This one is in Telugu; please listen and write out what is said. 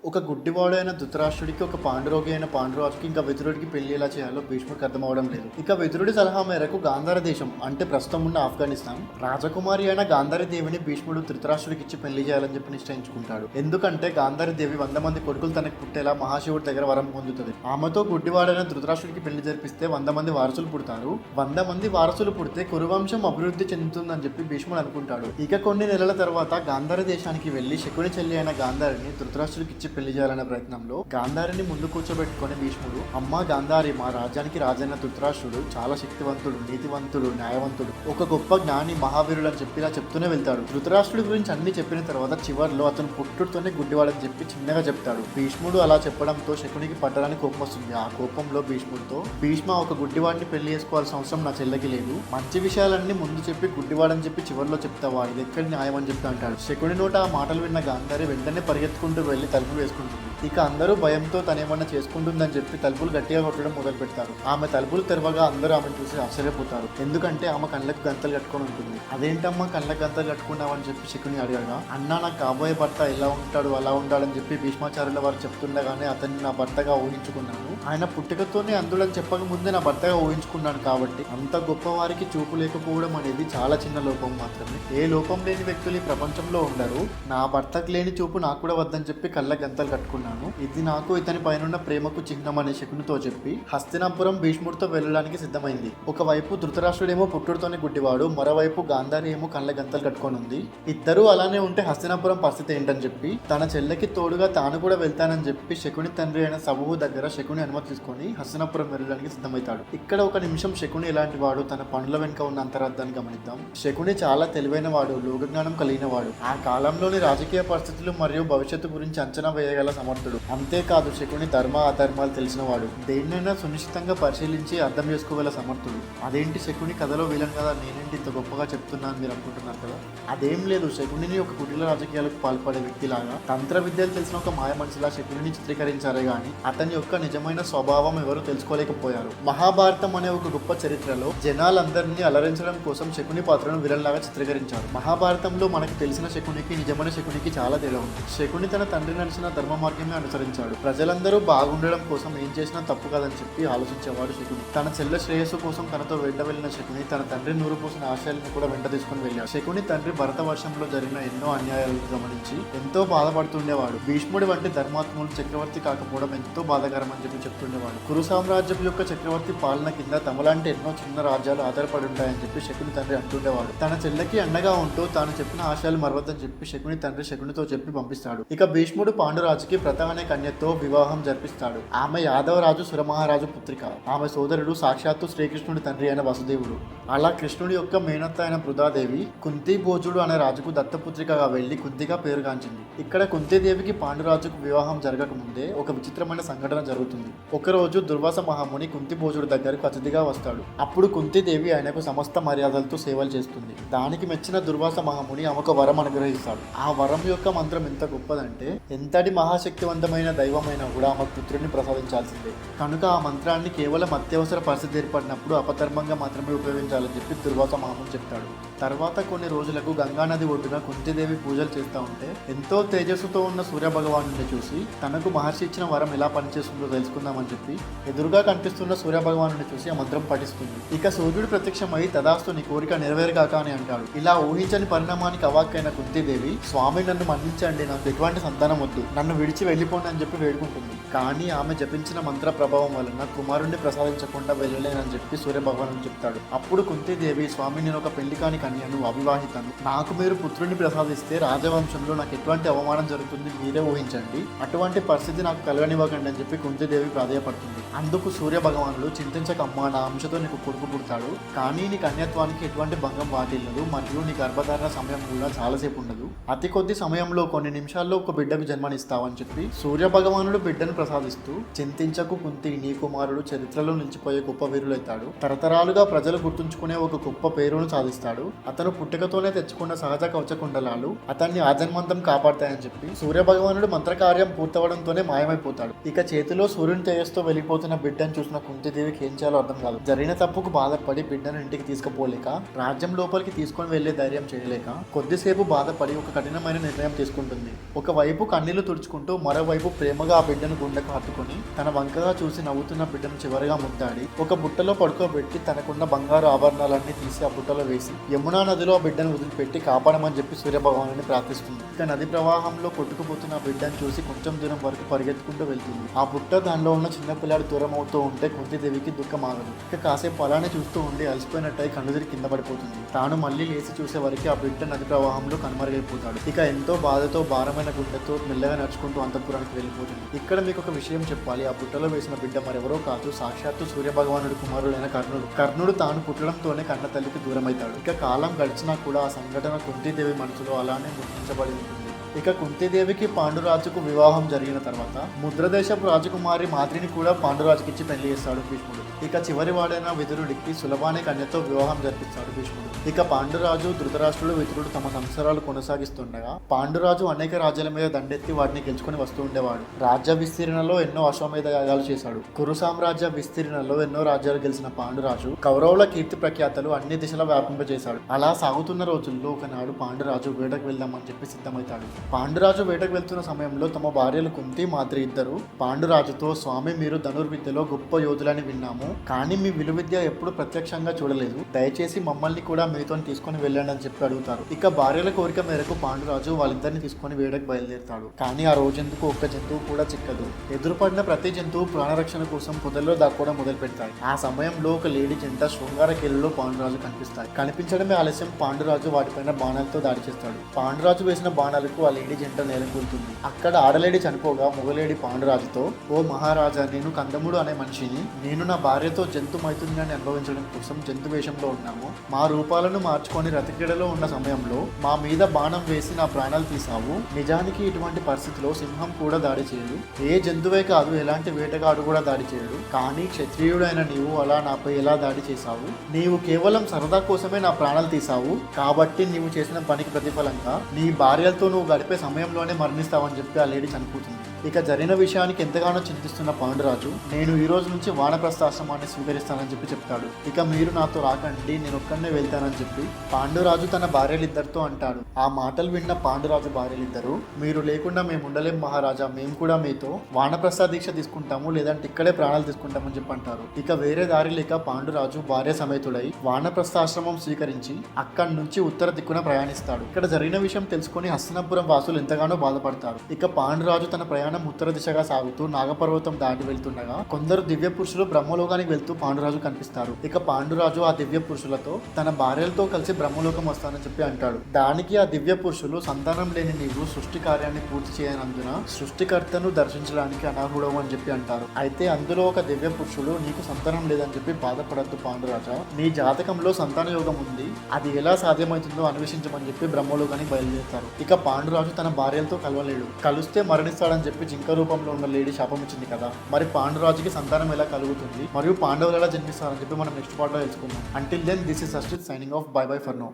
ఒక గుడ్డివాడైన ధృతరాష్ట్రుడికి, ఒక పాండురోగి అయిన పాండురాజుకి ఇంకా విదురుడికి పెళ్లి ఎలా చేయాలో భీష్ముడికి అర్థమవడం లేదు. ఇక విదురుడి సలహా మేరకు గాంధార దేశం అంటే ప్రస్తుతం ఉన్న ఆఫ్ఘనిస్తాన్ రాజకుమారి అయిన గాంధారి దేవిని భీష్ముడు ధృతరాష్ట్రుడికి ఇచ్చి పెళ్లి చేయాలని చెప్పి నిశ్చయించుకుంటాడు. ఎందుకంటే గాంధారి దేవి 100 మంది కొడుకులు తనకు పుట్టేలా మహాశివుడి దగ్గర వరం పొందుతుంది. ఆమెతో గుడ్డివాడైన ధృతరాష్ట్రుడికి పెళ్లి జరిపిస్తే 100 మంది వారసులు పుడతారు. 100 మంది వారసులు పుడితే కురువంశం అభివృద్ధి చెందుతుందని చెప్పి భీష్ముడు అనుకుంటాడు. ఇక కొన్ని నెలల తర్వాత గాంధార దేశానికి వెళ్లి శకుని చెల్లి అయిన గాంధారిని ధృతరాష్ట్రుడికి ఇచ్చి పెళ్లి చేయాలనే ప్రయత్నంలో గాంధారిని ముందు కూర్చోబెట్టుకుని భీష్ముడు, అమ్మ గాంధారి, మా రాజ్యానికి రాజైన ధృతరాష్ట్రుడు చాలా శక్తివంతుడు, నీతివంతుడు, న్యాయవంతుడు, ఒక గొప్ప జ్ఞాని, మహావీరుడు అని చెప్పి ఇలా చెప్తూనే వెళ్తాడు. ధృతరాష్ట్రుడి గురించి అన్ని చెప్పిన తర్వాత చివర్లో అతను పుట్టుడుతోనే గుడ్డివాడని చెప్పి చిన్నగా చెప్తాడు. భీష్ముడు అలా చెప్పడంతో శకునికి పట్టడానికి కోపం వస్తుంది. ఆ కోపంలో భీష్ముడితో, భీష్మ, ఒక గుడ్డివాడిని పెళ్లి చేసుకోవాల్సిన అవసరం నా చెల్లెకి లేదు. మంచి విషయాలన్నీ ముందు చెప్పి గుడ్డివాడని చెప్పి చివర్లో చెప్తావా, ఇది ఎక్కడి న్యాయం అని చెప్పి అంటాడు. శకుని నోట ఆ మాటలు విన్న గాంధారి వెంటనే పరిగెత్తుకుంటూ వెళ్లి తలుపు వేసుకుంటుంది. ఇక అందరూ భయంతో తనేమన్నా చేసుకుంటుందని చెప్పి తలుపులు గట్టిగా కొట్టడం మొదలు పెడతారు. ఆమె తలుపులు తెరవగా అందరూ ఆమెను చూసి ఆశ్చర్యపోతారు. ఎందుకంటే ఆమె కళ్ళకు గంతలు కట్టుకొని ఉంటుంది. అదేంటమ్మా కళ్ళకు గంతలు కట్టుకున్నావని చెప్పి శకుని అడిగాగా, అన్నా నాకు కాబోయే భర్త ఇలా ఉంటాడు అలా ఉండాలని చెప్పి భీష్మాచార్యుల వారు చెప్తుండగానే అతన్ని నా భర్తగా ఊహించుకున్నాను. ఆయన పుట్టుకతోనే అందుడని చెప్పక ముందే నా భర్తగా ఊహించుకున్నాను. కాబట్టి అంత గొప్పవారికి చూపు లేకపోవడం అనేది చాలా చిన్న లోపం మాత్రమే. ఏ లోపం లేని వ్యక్తులు ఈ ప్రపంచంలో ఉండరు. నా భర్తకు లేని చూపు నాకు కూడా వద్దని చెప్పి కళ్ళ గంతలు కట్టుకున్నాను. ఇది నాకు ఇతని పైన ప్రేమకు చిహ్నం అనే శకునితో చెప్పి హస్తినాపురం భీష్ముడితో వెళ్ళడానికి సిద్ధమైంది. ఒకవైపు ధృతరాష్ట్రుడేమో పుట్టుడుతోనే గుడ్డివాడు, మరోవైపు గాంధారి ఏమో కళ్ళ గంతలు కట్టుకొని ఉంది. ఇద్దరూ అలానే ఉంటే హస్తినాపురం పరిస్థితి ఏంటని చెప్పి తన చెల్లెకి తోడుగా తాను కూడా వెళ్తానని చెప్పి శకుని తండ్రి అయిన సబువు దగ్గర శకుని అనుమతి తీసుకొని హస్తినాపురం వెళ్ళడానికి సిద్ధమవుతాడు. ఇక్కడ ఒక నిమిషం శకుని ఎలాంటి వాడు, తన పనుల వెనుక ఉన్న అంతరార్థాన్ని గమనిద్దాం. శకుని చాలా తెలివైన వాడు, లోకజ్ఞానం కలిగిన వాడు. ఆ కాలంలోని రాజకీయ పరిస్థితులు మరియు భవిష్యత్తు గురించి అంచనా వేయగల సమర్థుడు. అంతేకాదు శకుని ధర్మ అధర్మాలు తెలిసిన వాడు. దేన్నైనా సునిశ్చితంగా పరిశీలించి అర్థం చేసుకోగల సమర్థుడు. అదేంటి శకుని కథలో వీలను కదా, నేనేంటి ఇంత గొప్పగా చెప్తున్నాను మీరు అనుకుంటున్నారు కదా. అదేం లేదు, శకునిని ఒక కుటిల రాజకీయాలకు పాల్పడే వ్యక్తిలాగా, తంత్ర విద్యలు తెలిసిన ఒక మాయ మనిషిలా శకునిని చిత్రీకరించారే గాని అతని యొక్క నిజమైన స్వభావం ఎవరు తెలుసుకోలేకపోయారు. మహాభారతం అనే ఒక గొప్ప చరిత్రలో జనాలందరినీ అలరించడం కోసం శకుని పాత్రను విలన్ లాగా చిత్రీకరించారు. మహాభారతంలో మనకు తెలిసిన శకునికి నిజమైన శకునికి చాలా తేడా ఉంది. శకుని తన తండ్రి నడిచిన ధర్మ మార్గమే అనుసరించాడు. ప్రజలందరూ బాగుండడం కోసం ఏం చేసినా తప్పు కాదని చెప్పి ఆలోచించేవాడు శకుని. తన చెల్లె శ్రేయస్సు కోసం తనతో వెంట వెళ్ళిన శకుని తన తండ్రి నూరు పోసిన ఆశయాలను కూడా వెంట తీసుకుని వెళ్ళాడు. శకుని తండ్రి భరత వర్షంలో జరిగిన ఎన్నో అన్యాయాలను గమనించి ఎంతో బాధపడుతుండేవాడు. భీష్ముడి వంటి ధర్మాత్ముడు చక్రవర్తి కాకపోవడం ఎంతో బాధాకరం అని చెప్పి చెప్తుండేవాడు. కురు సామ్రాజ్యం యొక్క చక్రవర్తి పాలన కింద తమలాంటి ఎన్నో చిన్న రాజ్యాలు ఆధారపడి ఉంటాయని చెప్పి శకుని తండ్రి అంటుండేవాడు. తన చెల్లెకి అండగా ఉంటూ తాను చెప్పిన ఆశయాలు మరవద్దని చెప్పి శకుని తండ్రి శకునితో చెప్పి పంపిస్తాడు. ఇక భీష్ముడు పాండురాజుకి వ్రత అనే కన్యతో వివాహం జరిపిస్తాడు. ఆమె యాదవరాజు సురమహారాజు పుత్రిక. ఆమె సోదరుడు సాక్షాత్తు శ్రీకృష్ణుడి తండ్రి అయిన వసుదేవుడు. అలా కృష్ణుడి యొక్క మేనత్త అయిన బృదాదేవి కుంతి భోజుడు అనే రాజుకు దత్తపుత్రికగా వెళ్లి కుంతిగా పేరుగాంచింది. ఇక్కడ కుంతీదేవికి పాండురాజుకు వివాహం జరగక ముందే ఒక విచిత్రమైన సంఘటన జరుగుతుంది. ఒకరోజు దుర్వాస మహాముని కుంతి భోజుడు దగ్గరకు అతిథిగా వస్తాడు. అప్పుడు కుంతీదేవి ఆయనకు సమస్త మర్యాదలతో సేవలు చేస్తుంది. దానికి మెచ్చిన దుర్వాస మహాముని ఆమెకు వరం అనుగ్రహిస్తాడు. ఆ వరం యొక్క మంత్రం ఎంత గొప్పదంటే ఎంతటి మహాశక్తివంతమైన దైవమైనా కూడా ఆమె పుత్రుడిని ప్రసాదించాల్సిందే. కనుక ఆ మంత్రాన్ని కేవలం అత్యవసర పరిస్థితి ఏర్పడినప్పుడు అపధర్మంగా మాత్రమే ఉపయోగించాలని చెప్పి దుర్వాస మహాముని చెప్తాడు. తర్వాత కొన్ని రోజులకు గంగానది ఒడ్డున కుంతీదేవి పూజలు చేస్తూ ఉంటే ఎంతో తేజస్సుతో ఉన్న సూర్య భగవాను చూసి తనకు మహర్షి ఇచ్చిన వరం ఎలా పనిచేస్తుందో తెలుసుకుందామని చెప్పి ఎదురుగా కనిపిస్తున్న సూర్య భగవాను చూసి ఆ మంత్రం పఠిస్తుంది. ఇక సూర్యుడు ప్రత్యక్షమై తదాస్తు నీ కోరిక నెరవేరుగాక అని అంటాడు. ఇలా ఊహించని పరిణామానికి అవాక్కైన కుంతీదేవి, స్వామి నన్ను మన్నించండి, నాకు ఎటువంటి సంతానం వద్దు, నన్ను విడిచి వెళ్ళిపోండి అని చెప్పి వేడుకుంటుంది. కానీ ఆమె జపించిన మంత్ర ప్రభావం వలన కుమారుణ్ణి ప్రసాదించకుండా వెళ్ళలేనని చెప్పి సూర్య భగవాను చెప్తాడు. అప్పుడు కుంతీదేవి, స్వామి నేను ఒక పెళ్లి కాని కన్యను, అవివాహితను, నాకు మీరు పుత్రుడిని ప్రసాదిస్తే రాజవంశంలో నాకు ఎటువంటి అవమానం జరుగుతుంది మీరే ఊహించండి, అటువంటి పరిస్థితి నాకు కలగనివ్వకండి అని చెప్పి కుంతీదేవి ప్రాధేయపడుతుంది. అందుకు సూర్య భగవానుడు, చింతించకమ్మా, నా అంశతో నీకు కొడుకు పుడతాడు, కానీ నీ కన్యత్వానికి ఎటువంటి భంగం వాటిల్లదు, మరియు నీ గర్భధారణ సమయం కూడా చాలాసేపు ఉండదు, అతి కొద్ది సమయంలో కొన్ని నిమిషాల్లో ఒక బిడ్డకు జన్మనిస్తావని చెప్పి సూర్య భగవానుడు బిడ్డను ప్రసాదిస్తూ, చింతించకు కుంతి, నీ కుమారుడు చరిత్రలో నిలిచిపోయే గొప్ప వీరులైతాడు, తరతరాలుగా ప్రజలు గుర్తుంచుకునే ఒక గొప్ప పేరును సాధిస్తాడు, అతను పుట్టుకతోనే తెచ్చుకున్న సహజ కవచకుండలాలు అతన్ని ఆజన్మంతం కాపాడతాయని చెప్పి సూర్య భగవానుడు మంత్రకార్యం పూర్తవడంతోనే మాయమైపోతాడు. ఇక చేతిలో సూర్యుని తేజస్తో వెళ్ళిపోతున్న బిడ్డను చూసిన కుంతీదేవికి ఏం చేయాలో అర్థం కాదు. జరిగిన తప్పుకు బాధపడి బిడ్డను ఇంటికి తీసుకుపోలేక, రాజ్యం లోపలికి తీసుకొని వెళ్లే ధైర్యం చేయలేక కొద్దిసేపు బాధపడి ఒక కఠినమైన నిర్ణయం తీసుకుంటుంది. ఒకవైపు కన్నీళ్లు తుడుచుకుంటూ మరోవైపు ప్రేమగా ఆ బిడ్డను గుండెకు హత్తుకొని తన వంకగా చూసి నవ్వుతున్న బిడ్డను చివరిగా ముద్దాడి ఒక బుట్టలో పడుకోబెట్టి తనకున్న బంగారు ఆభరణాలన్నీ తీసి ఆ బుట్టలో వేసి యమునా నదిలో ఆ బిడ్డను వదిలిపెట్టి కాపాడమని చెప్పి సూర్యభగవానుని ప్రార్థిస్తుంది. ఇక నది ప్రవాహంలో కొట్టుకుపోతున్న ఆ బిడ్డను చూసి కొంచెం దూరం వరకు పరిగెత్తుకుంటూ వెళ్తుంది. ఆ బుట్ట దానిలో ఉన్న చిన్న పిల్లాడు దూరం అవుతూ ఉంటే కుంతిదేవికి దుఃఖం ఆగదు. ఇక కాసేపు అలానే చూస్తూ ఉండి అలసిపోయినట్టయి కన్నుదిరి కింద పడిపోతుంది. తాను మళ్ళీ లేచి చూసే వరకు ఆ బిడ్డ నది ప్రవాహంలో కనుమరుగైపోతాడు. ఇక ఎంతో బాధతో భారమైన గుండెతో మెల్లగా నడుచుకుంటూ అంతఃపురానికి వెళ్ళిపోతుంది. ఇక్కడ మీకు ఒక విషయం చెప్పాలి. ఆ బుట్టలో వేసిన బిడ్డ మరెవరో కాదు, సాక్షాత్తు సూర్యభగవానుడి కుమారుడైన కర్ణుడు. కర్ణుడు తాను పుట్టడంతోనే కన్న తల్లికి దూరమవుతాడు. ఇక కాలం గడిచినా కూడా ఆ సంఘటన కుంతీదేవి మనసులో అలానే ముద్రించబడి ఉంటుంది. ఇక కుంతీదేవికి పాండురాజుకు వివాహం జరిగిన తర్వాత ముద్రదేశపు రాజకుమారి మాద్రిని కూడా పాండురాజుకిచ్చి పెళ్లి చేస్తాడు భీష్ముడు. ఇక చివరి వాడైన విదురుడికి సులభానే కన్యతో వివాహం జరిపిస్తాడు భీష్ముడు. ఇక పాండురాజు, ధృతరాష్ట్రుడు, విదురుడు తమ సంసారాలు కొనసాగిస్తుండగా పాండురాజు అనేక రాజ్యాల మీద దండెత్తి వాటిని గెలుచుకొని వస్తూ ఉండేవాడు. రాజ్య విస్తీర్ణలో ఎన్నో అశ్వమేధ యాగాలు చేశాడు. కురు సామ్రాజ్య విస్తీర్ణలో ఎన్నో రాజ్యాలు గెలిచిన పాండురాజు కౌరవుల కీర్తి ప్రఖ్యాతలు అన్ని దిశలా వ్యాపింపజేశాడు. అలా సాగుతున్న రోజుల్లో ఒకనాడు పాండురాజు వేటకు వెళ్దామని చెప్పి సిద్ధమవుతాడు. పాండురాజు వేటకు వెళ్తున్న సమయంలో తమ భార్యలు కుంతి, మాద్రి ఇద్దరు పాండురాజుతో, స్వామి మీరు ధనుర్విద్యలో గొప్ప యోధులని విన్నాము, కానీ మీ విలువిద్య ఎప్పుడు ప్రత్యక్షంగా చూడలేదు, దయచేసి మమ్మల్ని కూడా మీతో తీసుకొని వెళ్ళండి అని చెప్పి అడుగుతారు. ఇక భార్యల కోరిక మేరకు పాండురాజు వాళ్ళిద్దరిని తీసుకొని వేటకు బయలుదేరుతాడు. కానీ ఆ రోజెందుకు ఒక్క జంతువు కూడా చిక్కదు. ఎదురుపడిన ప్రతి జంతువు ప్రాణరక్షణ కోసం పొదల్లో దాక్కోవడం మొదలు పెడతాయి. ఆ సమయంలో ఒక లేడీ జంట శృంగార కేలులో పాండురాజు కనిపిస్తాయి. కనిపించడమే ఆలస్యం పాండురాజు వాటిపైన బాణాలతో దాడి చేస్తాడు. పాండురాజు వేసిన బాణాలకు ఆ లేడీ జంట నేల కూలుతుంది. అక్కడ ఆడలేడి చనిపోగా మొగలేడి పాండురాజుతో, ఓ మహారాజా, నేను కందముడు అనే మనిషిని, నేను నా భార్యతో జంతు మైథున్యాన్ని అనుభవించడం కోసం జంతు వేషంలో ఉన్నాము. మా రూపాలను మార్చుకొని రతిక్రీడలో ఉన్న సమయంలో మా మీద బాణం వేసి నా ప్రాణాలు తీసావు. నిజానికి ఇటువంటి పరిస్థితిలో సింహం కూడా దాడి చేయడు, ఏ జంతువే కాదు ఎలాంటి వేటగాడు కూడా దాడి చేయడు. కానీ క్షత్రియుడైన నీవు అలా నాపై ఎలా దాడి చేశావు? నీవు కేవలం సరదా కోసమే నా ప్రాణాలు తీసావు. కాబట్టి నీవు చేసిన పనికి ప్రతిఫలంగా నీ భార్యలతో నువ్వు గడిపే సమయంలోనే మరణిస్తావని చెప్పి ఆ లేడీ చనిపోతుంది. ఇక జరిగిన విషయానికి ఎంతగానో చింతిస్తున్న పాండురాజు, నేను ఈ రోజు నుంచి వానప్రస్థాశ్రమాన్ని స్వీకరిస్తానని చెప్పి చెప్తాడు. ఇక మీరు నాతో రాకండి, నేను ఒక్కడనే వెళ్తానని చెప్పి పాండురాజు తన భార్యలిద్దరితో అంటాడు. ఆ మాటలు విన్న పాండురాజు భార్యలిద్దరూ, మీరు లేకుండా మేము ఉండలేం మహారాజా, మేము కూడా మీతో వానప్రస్థ దీక్ష తీసుకుంటాము, లేదంటే ఇక్కడే ప్రాణాలు తీసుకుంటామని చెప్పి అంటారు. ఇక వేరే దారి లేక పాండురాజు భార్య సమేతుడై వానప్రస్థాశ్రమం స్వీకరించి అక్కడి నుంచి ఉత్తర దిక్కున ప్రయాణిస్తాడు. ఇక్కడ జరిగిన విషయం తెలుసుకొని హస్తినాపురం వాసులు ఎంతగానో బాధపడతారు. ఇక పాండురాజు తన ప్రయాణం ఉత్తర దిశగా సాగుతూ నాగపర్వతం దాటి వెళ్తుండగా కొందరు దివ్య పురుషులు బ్రహ్మలోకానికి వెళ్తూ పాండురాజు కనిపిస్తారు. ఇక పాండురాజు ఆ దివ్య పురుషులతో తన భార్యలతో కలిసి బ్రహ్మలోకం వస్తానని చెప్పి అంటాడు. దానికి ఆ దివ్య పురుషులు, సంతానం లేని నీవు సృష్టి కార్యాన్ని పూర్తి చేయనందున సృష్టికర్తను దర్శించడానికి అనర్హుడవు అని చెప్పి అంటారు. అయితే అందులో ఒక దివ్య పురుషుడు, నీకు సంతానం లేదని చెప్పి బాధపడద్దు పాండురాజా, నీ జాతకంలో సంతాన యోగం ఉంది, అది ఎలా సాధ్యమవుతుందో అన్వేషించమని చెప్పి బ్రహ్మలోకానికి బయలుదేరుతారు. ఇక పాండురాజు తన భార్యలతో కలవలేడు. కలిస్తే మరణిస్తాడని చెప్పి జింక రూపంలో ఉన్న లేడీ శాపం ఇచ్చింది కదా, మరి పాండురాజుకి సంతానం ఎలా కలుగుతుంది, మరియు పాండవులు ఎలా జన్మిస్తారని చెప్పి మనం నెక్స్ట్ పార్ట్ లో తెలుసుకుందాం. Until then, this is Ashwith signing off. Bye bye for now.